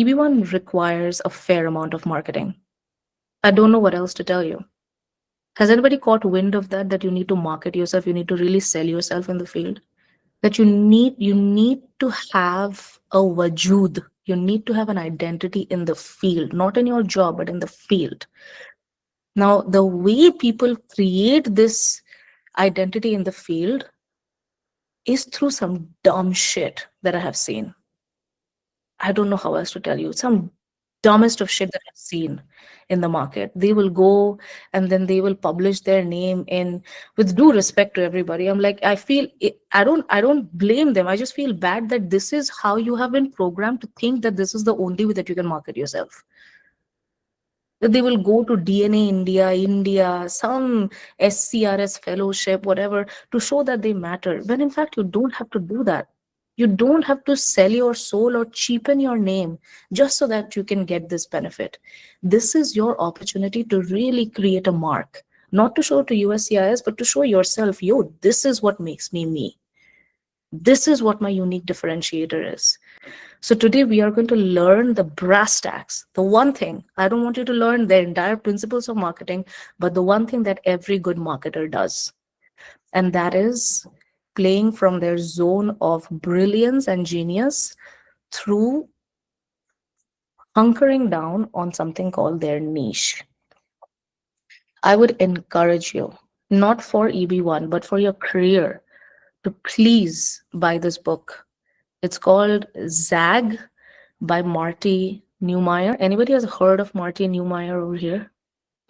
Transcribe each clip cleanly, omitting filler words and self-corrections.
EB1 requires a fair amount of marketing. I don't know what else to tell you. Has anybody caught wind of that, that you need to market yourself, you need to really sell yourself in the field? That you need to have a wajud, you need to have an identity in the field, not in your job, but in the field. Now, the way people create this identity in the field is through some dumb shit that I have seen. I don't know how else to tell you. Some dumbest of shit that I've seen in the market. They will go and then they will publish their name in, with due respect to everybody. I'm like, I feel it, I don't blame them. I just feel bad that this is how you have been programmed to think that this is the only way that you can market yourself. That they will go to DNA India, some SCRS fellowship, whatever, to show that they matter. When in fact, you don't have to do that. You don't have to sell your soul or cheapen your name just so that you can get this benefit. This is your opportunity to really create a mark, not to show to USCIS, but to show yourself, yo, this is what makes me me. This is what my unique differentiator is. So today we are going to learn the brass tacks. The one thing, I don't want you to learn the entire principles of marketing, but the one thing that every good marketer does, and that is playing from their zone of brilliance and genius through hunkering down on something called their niche. I would encourage you, not for EB1, but for your career, to please buy this book. It's called Zag by Marty Neumeier. Anybody has heard of Marty Neumeier over here?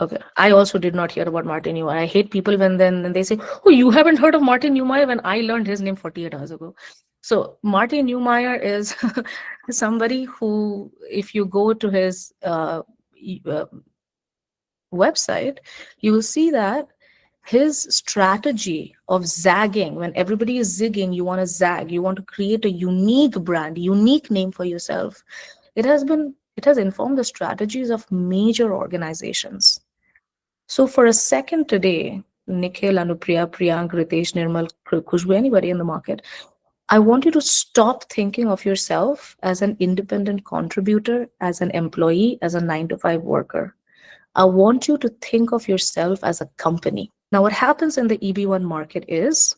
Okay. I also did not hear about Martin Neumeier. I hate people when then they say, "Oh, you haven't heard of Martin Neumeier," when I learned his name 48 hours ago. So Martin Neumeier is somebody who, if you go to his website, you will see that his strategy of zagging, when everybody is zigging, you want to zag, you want to create a unique brand, unique name for yourself. It has informed the strategies of major organizations. So for a second today, Nikhil, Anupriya, Priyank, Ritesh, Nirmal, Khushbu, anybody in the market, I want you to stop thinking of yourself as an independent contributor, as an employee, as a 9 to 5 worker. I want you to think of yourself as a company. Now, what happens in the EB1 market is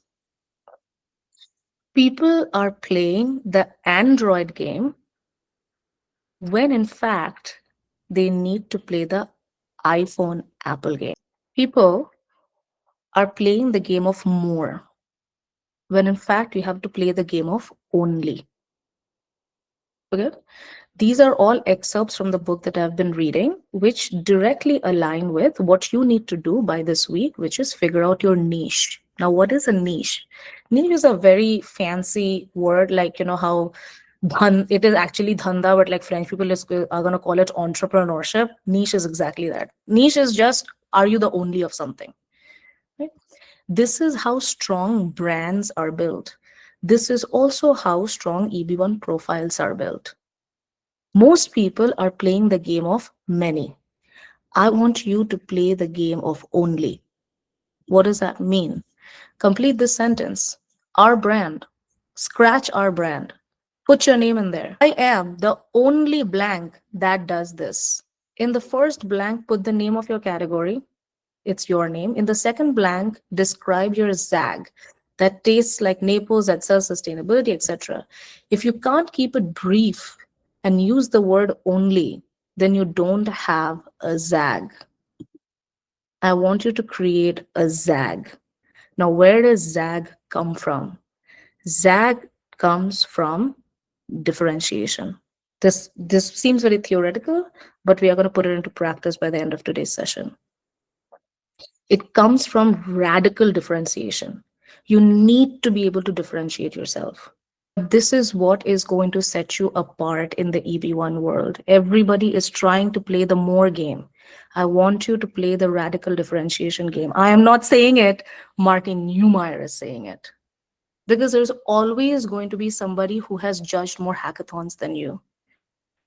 people are playing the Android game when in fact they need to play the iPhone Apple game. People are playing the game of more when in fact you have to play the game of only. Okay? These are all excerpts from the book that I've been reading, which directly align with what you need to do by this week, which is figure out your niche. Now, what is a niche? Niche is a very fancy word, like, you know, how it is actually dhanda, but like French people are going to call it entrepreneurship. Niche is exactly that. Niche is just, are you the only of something? Right? This is how strong brands are built. This is also how strong EB1 profiles are built. Most people are playing the game of many. I want you to play the game of only. What does that mean? Complete this sentence. Our brand. Scratch our brand. Put your name in there. I am the only blank that does this. In the first blank, put the name of your category. It's your name. In the second blank, describe your ZAG that tastes like Naples, that sells sustainability, etc. If you can't keep it brief and use the word only, then you don't have a ZAG. I want you to create a ZAG. Now, where does ZAG come from? ZAG comes from differentiation. This seems very theoretical, but we are going to put it into practice by the end of today's session. It comes from radical differentiation. You need to be able to differentiate yourself. This is what is going to set you apart in the EB1 world. Everybody is trying to play the more game. I want you to play the radical differentiation game. I am not saying it. Martin Neumeier is saying it. Because there's always going to be somebody who has judged more hackathons than you.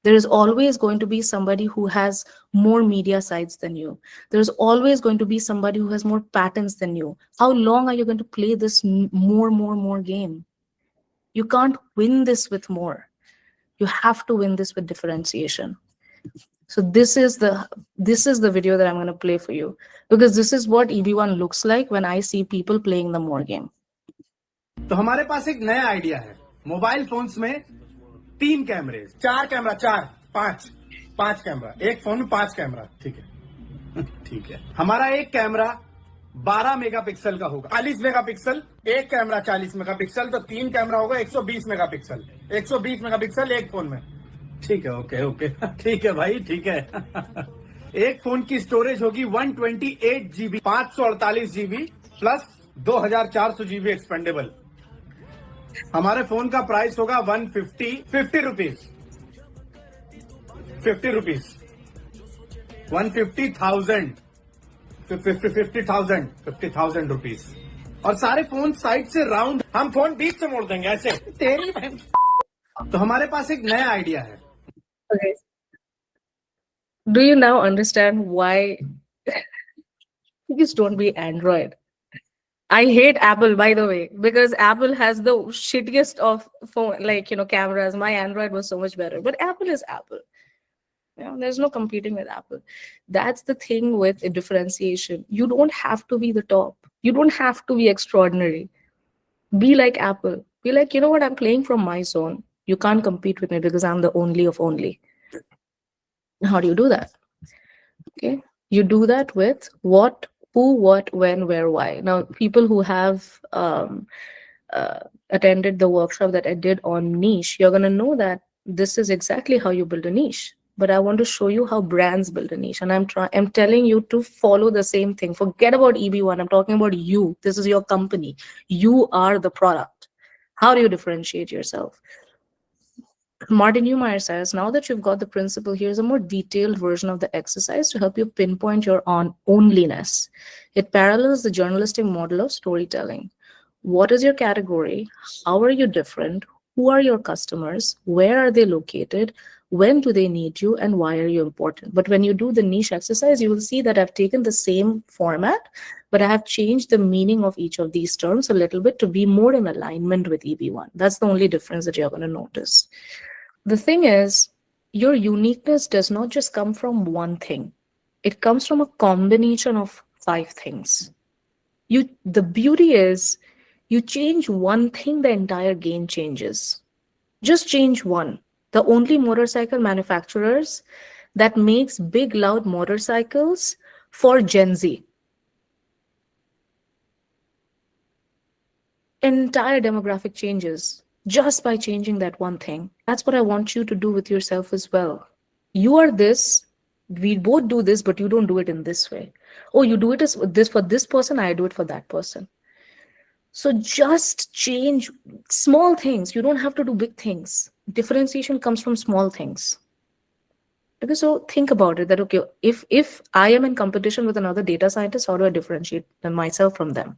There is always going to be somebody who has more media sites than you. There's always going to be somebody who has more patents than you. How long are you going to play this more game? You can't win this with more. You have to win this with differentiation. So this is the video that I'm going to play for you, because this is what EB1 looks like when I see people playing the more game. तो हमारे पास एक नया idea है। Mobile phones में 3 कैमरे, 4 camera, 5 camera, एक phone में 5 camera. ठीक है ठीक है। हमारा एक कैमरा 12 मेगापिक्सल का होगा, 40 मेगापिक्सल, एक कैमरा 40 मेगापिक्सल, तो 3 कैमरा होगा 120 मेगापिक्सल, 120 मेगापिक्सल एक फोन में। ठीक है, ओके ओके ठीक है भाई, ठीक है एक फोन की स्टोरेज होगी 128 GB, 548 GB plus 2400 GB expandable. हमारे फोन का प्राइस होगा 50 रुपीज, 150,000, 50,000 रुपीज। और सारे फोन साइड से राउंड, हम फोन बीच से मोड़ देंगे ऐसे। तेरी बहन। तो हमारे पास एक नया आइडिया है। Okay. Do you now understand why? Please don't be Android. I hate Apple, by the way, because Apple has the shittiest of phone, like, cameras. My Android was so much better, but Apple is Apple. There's no competing with Apple. That's the thing with a differentiation. You don't have to be the top. You don't have to be extraordinary. Be like Apple. Be like, you know what? I'm playing from my zone. You can't compete with me because I'm the only of only. How do you do that? Okay. You do that with what, who, what, when, where, why. Now, people who have attended the workshop that I did on niche, you're going to know that this is exactly how you build a niche. But I want to show you how brands build a niche. And I'm telling you to follow the same thing. Forget about EB1. I'm talking about you. This is your company. You are the product. How do you differentiate yourself? Martin Neumeyer says, now that you've got the principle, here's a more detailed version of the exercise to help you pinpoint your onliness. It parallels the journalistic model of storytelling. What is your category? How are you different? Who are your customers? Where are they located? When do they need you? And why are you important? But when you do the niche exercise, you will see that I've taken the same format, but I have changed the meaning of each of these terms a little bit to be more in alignment with EB1. That's the only difference that you're going to notice. The thing is, your uniqueness does not just come from one thing. It comes from a combination of 5 things. The beauty is, you change one thing, the entire game changes. Just change one. The only motorcycle manufacturers that makes big, loud motorcycles for Gen Z. Entire demographic changes just by changing that one thing. That's what I want you to do with yourself as well. You are this, we both do this, but you don't do it in this way. Oh, you do it as this for this person, I do it for that person. So just change small things. You don't have to do big things. Differentiation comes from small things. Okay, so think about it that, okay, if I am in competition with another data scientist, how do I differentiate myself from them?